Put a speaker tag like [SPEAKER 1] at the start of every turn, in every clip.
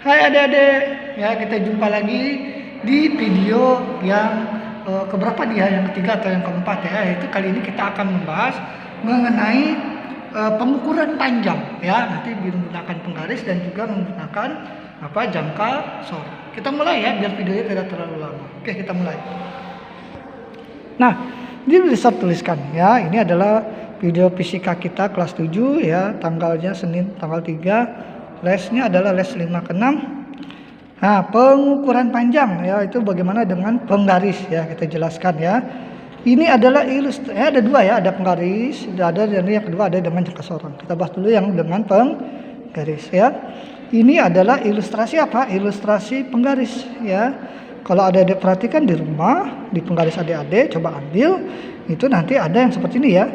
[SPEAKER 1] Hai adik-adik, ya kita jumpa lagi di video yang keberapa dia, yang ketiga atau yang keempat ya. Itu kali ini kita akan membahas mengenai pengukuran panjang ya. Nanti menggunakan penggaris dan juga menggunakan jangka sorong. Kita mulai ya biar videonya tidak terlalu lama. Oke, kita mulai. Nah, ini bisa tuliskan ya. Ini adalah video fisika kita kelas 7 ya, tanggalnya Senin tanggal 3. Lesnya adalah les 5 ke 6. Nah, pengukuran panjang ya, itu bagaimana dengan penggaris ya, kita jelaskan ya. Ini adalah ada dua ya, ada penggaris, ada dan yang kedua ada dengan jangka sorong. Kita bahas dulu yang dengan penggaris ya. Ini adalah ilustrasi apa? Ilustrasi penggaris ya. Kalau adik-adik perhatikan di rumah, di penggaris adik-adik coba ambil, itu nanti ada yang seperti ini ya.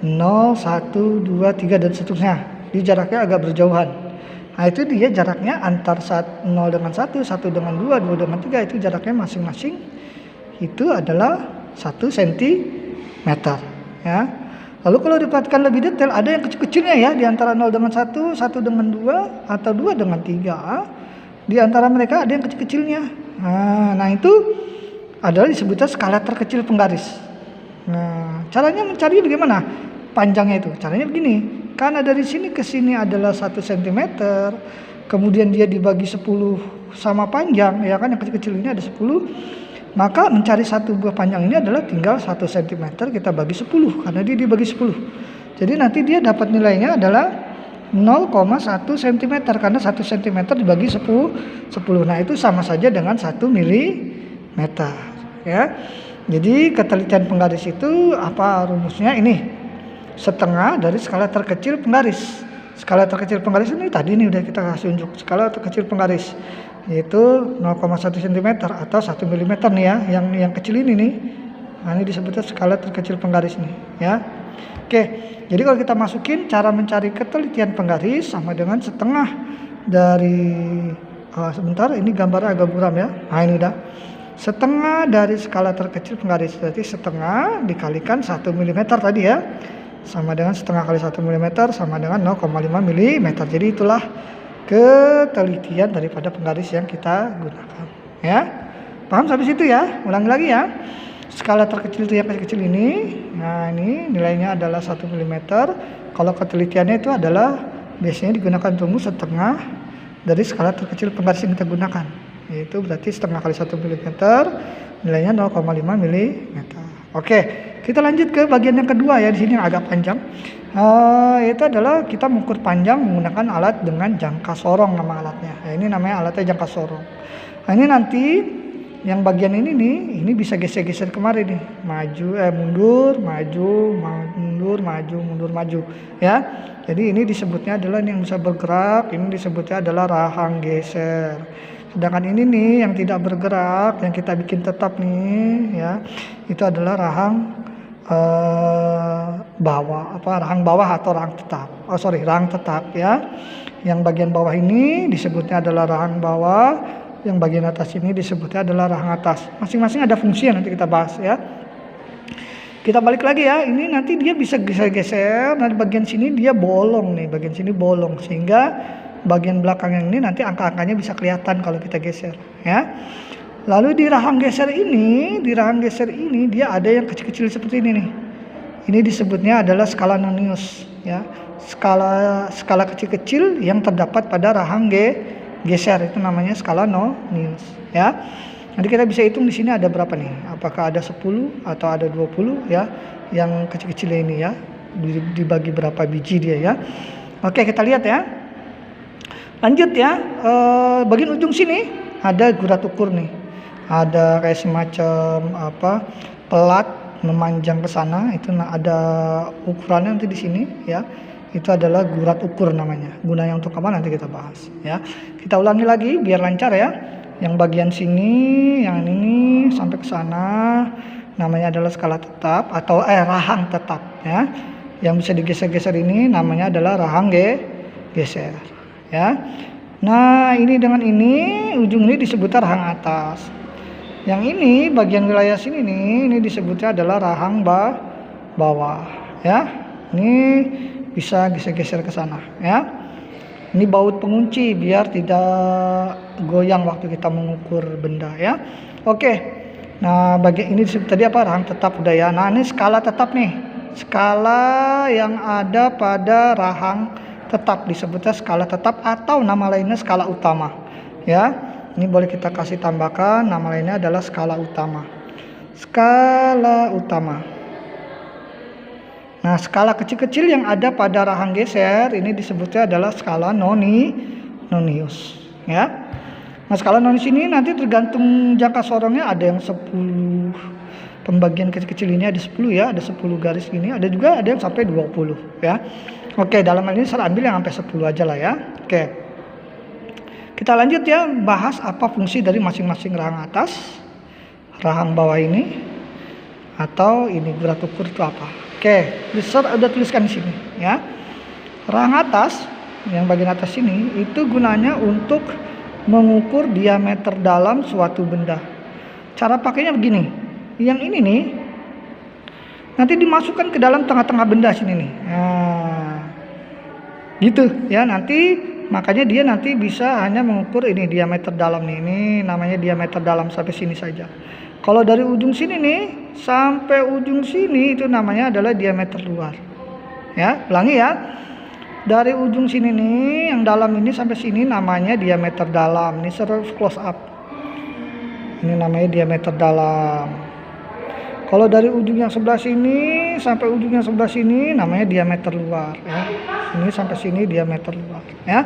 [SPEAKER 1] 0, 1, 2, 3 dan seterusnya. Di jaraknya agak berjauhan. Nah, itu dia jaraknya antar 0 dengan 1, 1 dengan 2, 2 dengan 3, itu jaraknya masing-masing itu adalah 1 cm ya. Lalu kalau diperhatikan lebih detail, ada yang kecil-kecilnya ya, di antara 0 dengan 1, 1 dengan 2, atau 2 dengan 3. Di antara mereka ada yang kecil-kecilnya. Nah, itu adalah disebutnya skala terkecil penggaris. Nah, caranya mencari bagaimana panjangnya itu? Caranya begini. Karena dari sini ke sini adalah 1 cm, kemudian dia dibagi 10 sama panjang, ya kan, yang kecil-kecil ini ada 10, maka mencari satu buah panjang ini adalah tinggal 1 cm kita bagi 10, karena dia dibagi 10. Jadi nanti dia dapat nilainya adalah 0,1 cm, karena 1 cm dibagi 10. Nah, itu sama saja dengan 1 mm ya. Jadi ketelitian penggaris itu apa rumusnya? Ini setengah dari skala terkecil penggaris. Skala terkecil penggaris ini tadi udah kita kasih unjuk. Skala terkecil penggaris yaitu 0,1 cm atau 1 mm nih ya, yang kecil ini nih. Nah, ini disebutnya skala terkecil penggaris nih ya. Oke, jadi kalau kita masukin cara mencari ketelitian penggaris sama dengan setengah dari sebentar, ini gambarnya agak buram ya. Nah, ini udah setengah dari skala terkecil penggaris, berarti setengah dikalikan 1 mm tadi ya, sama dengan setengah kali 1 mm sama dengan 0,5 mm. Jadi itulah ketelitian daripada penggaris yang kita gunakan ya. Paham sampai situ ya? Ulangi lagi ya. Skala terkecil itu yang kecil-kecil ini. Nah, ini nilainya adalah 1 mm. Kalau ketelitiannya itu adalah biasanya digunakan rumus setengah dari skala terkecil penggaris yang kita gunakan. Yaitu berarti setengah kali 1 mm nilainya 0,5 mm. Oke, kita lanjut ke bagian yang kedua ya, di sini yang agak panjang. Itu adalah kita mengukur panjang menggunakan alat dengan jangka sorong, nama alatnya. Ya, ini namanya alatnya jangka sorong. Nah, ini nanti yang bagian ini nih, ini bisa geser-geser kemarin nih, mundur, maju ya. Jadi ini disebutnya adalah yang bisa bergerak, ini disebutnya adalah rahang geser. Sedangkan ini nih yang tidak bergerak, yang kita bikin tetap nih ya, itu adalah rahang rahang bawah atau rahang tetap. Rahang tetap ya. Yang bagian bawah ini disebutnya adalah rahang bawah, yang bagian atas ini disebutnya adalah rahang atas. Masing-masing ada fungsi yang nanti kita bahas ya. Kita balik lagi ya, ini nanti dia bisa geser-geser, nah di bagian sini dia bolong nih, bagian sini bolong, sehingga bagian belakang yang ini nanti angka-angkanya bisa kelihatan kalau kita geser ya. Lalu di rahang geser ini dia ada yang kecil-kecil seperti ini nih. Ini disebutnya adalah skala nonius ya. Skala kecil-kecil yang terdapat pada rahang geser itu namanya skala nonius ya. Nanti kita bisa hitung di sini ada berapa nih? Apakah ada 10 atau ada 20 ya? Yang kecil-kecil ini ya. Dibagi berapa biji dia ya. Oke, kita lihat ya. Lanjut ya, bagian ujung sini ada gurat ukur nih. Ada kayak semacam pelat memanjang ke sana, itu ada ukurannya nanti di sini ya. Itu adalah gurat ukur namanya. Gunanya untuk apa nanti kita bahas ya. Kita ulangi lagi biar lancar ya. Yang bagian sini, yang ini sampai ke sana namanya adalah skala tetap atau rahang tetap ya. Yang bisa digeser-geser ini namanya adalah rahang geser. Ya, nah ini dengan ini ujung ini disebutnya rahang atas. Yang ini bagian wilayah sini nih, ini disebutnya adalah rahang bawah. Ya, ini bisa geser-geser ke sana. Ya, Ini baut pengunci biar tidak goyang waktu kita mengukur benda ya. Oke. Nah, bagian ini disebut tadi apa? Rahang tetap udah ya. Nah, ini skala tetap nih. Skala yang ada pada rahang tetap disebutnya skala tetap atau nama lainnya skala utama. Ya. Ini boleh kita kasih tambahkan nama lainnya adalah skala utama. Skala utama. Nah, skala kecil-kecil yang ada pada rahang geser ini disebutnya adalah skala nonius ya. Nah, skala nonius ini nanti tergantung jangka sorongnya, ada yang 10 pembagian kecil-kecil ini ada 10 ya, ada 10 garis ini, ada juga ada yang sampai 20 ya. Oke, dalam hal ini saya ambil yang sampai 10 aja lah ya. Oke. Kita lanjut ya, bahas apa fungsi dari masing-masing rahang atas, rahang bawah ini, atau ini berat ukur itu apa. Oke, saya udah tuliskan di sini ya. Rahang atas, yang bagian atas ini itu gunanya untuk mengukur diameter dalam suatu benda. Cara pakainya begini. Yang ini nih nanti dimasukkan ke dalam tengah-tengah benda sini nih. Nah, gitu ya. Nanti makanya dia nanti bisa hanya mengukur ini diameter dalam nih. Ini namanya diameter dalam sampai sini saja. Kalau dari ujung sini nih sampai ujung sini itu namanya adalah diameter luar. Ya, ulangi ya. Dari ujung sini nih yang dalam ini sampai sini namanya diameter dalam. Ini secara close up. Ini namanya diameter dalam. Kalau dari ujung yang sebelah sini sampai ujung yang sebelah sini namanya diameter luar ya. Ini sampai sini diameter luar ya.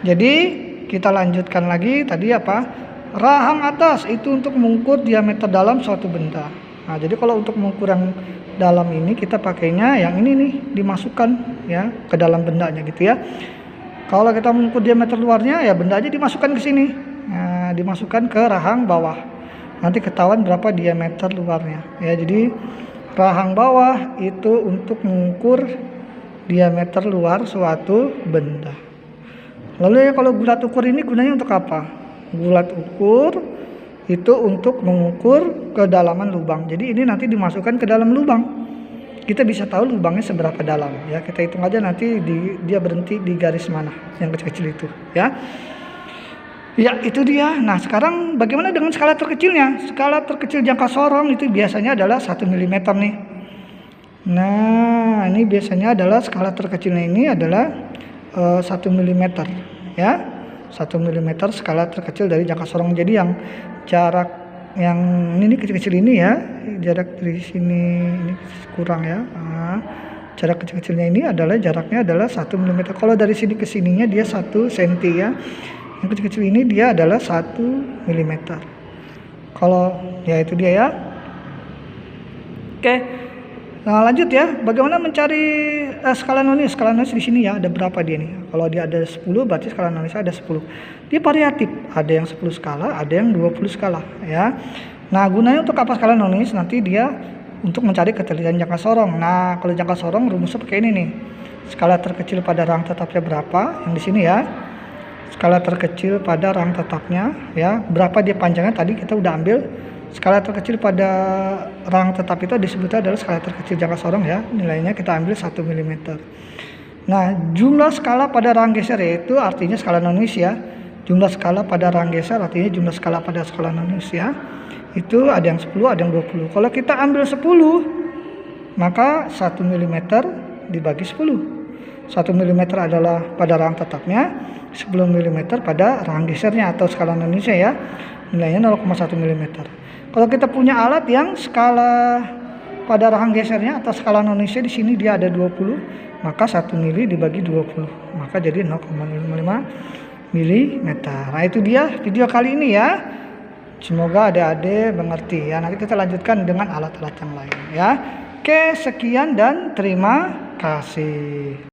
[SPEAKER 1] Jadi kita lanjutkan lagi tadi apa? Rahang atas itu untuk mengukur diameter dalam suatu benda. Nah, jadi kalau untuk mengukur yang dalam ini kita pakainya yang ini nih, dimasukkan ya ke dalam bendanya gitu ya. Kalau kita mengukur diameter luarnya ya benda aja dimasukkan ke sini. Nah, dimasukkan ke rahang bawah. Nanti ketahuan berapa diameter luarnya. Ya, jadi rahang bawah itu untuk mengukur diameter luar suatu benda. Lalu ya kalau bulat ukur ini gunanya untuk apa? Bulat ukur itu untuk mengukur kedalaman lubang. Jadi ini nanti dimasukkan ke dalam lubang. Kita bisa tahu lubangnya seberapa dalam ya. Kita hitung aja nanti dia berhenti di garis mana yang kecil-kecil itu ya. Ya, itu dia. Nah, sekarang bagaimana dengan skala terkecilnya? Skala terkecil jangka sorong itu biasanya adalah 1 mm nih. Nah, ini biasanya adalah skala terkecilnya ini adalah 1 mm ya. 1 mm skala terkecil dari jangka sorong. Jadi yang jarak yang ini kecil-kecil ini ya, jarak dari sini ini kurang ya. Nah, jarak kecil-kecilnya ini adalah jaraknya adalah 1 mm. Kalau dari sini ke sininya dia 1 cm ya. Yang kecil-kecil ini dia adalah 1 mm. Kalau ya itu dia ya. Oke. Nah, lanjut ya. Bagaimana mencari skala nonius? Skala nonius di sini ya ada berapa dia nih? Kalau dia ada 10 berarti skala nonius ada 10. Dia variatif. Ada yang 10 skala, ada yang 20 skala ya. Nah, gunanya untuk apa skala nonius? Nanti dia untuk mencari ketelitian jangka sorong. Nah, kalau jangka sorong rumusnya pakai ini nih. Skala terkecil pada rahang tetapnya berapa? Yang di sini ya. Skala terkecil pada rahang tetapnya ya. Berapa dia panjangnya tadi kita udah ambil. Skala terkecil pada rahang tetap itu disebutnya adalah skala terkecil jangka sorong ya. Nilainya kita ambil 1 mm. Nah, jumlah skala pada rahang geser yaitu artinya skala nonius ya. Jumlah skala pada rahang geser artinya jumlah skala pada skala nonius ya. Itu ada yang 10, ada yang 20. Kalau kita ambil 10, maka 1 mm dibagi 10. 1 mm adalah pada rahang tetapnya, 10 mm pada rahang gesernya atau skala noniusnya ya. Nilainya 0,1 mm. Kalau kita punya alat yang skala pada rahang gesernya atau skala noniusnya di sini dia ada 20, maka 1 mili dibagi 20, maka jadi 0,05 mm. Nah, itu dia video kali ini ya. Semoga adik-adik mengerti ya. Nanti kita lanjutkan dengan alat-alat yang lain ya. Oke, sekian dan terima kasih.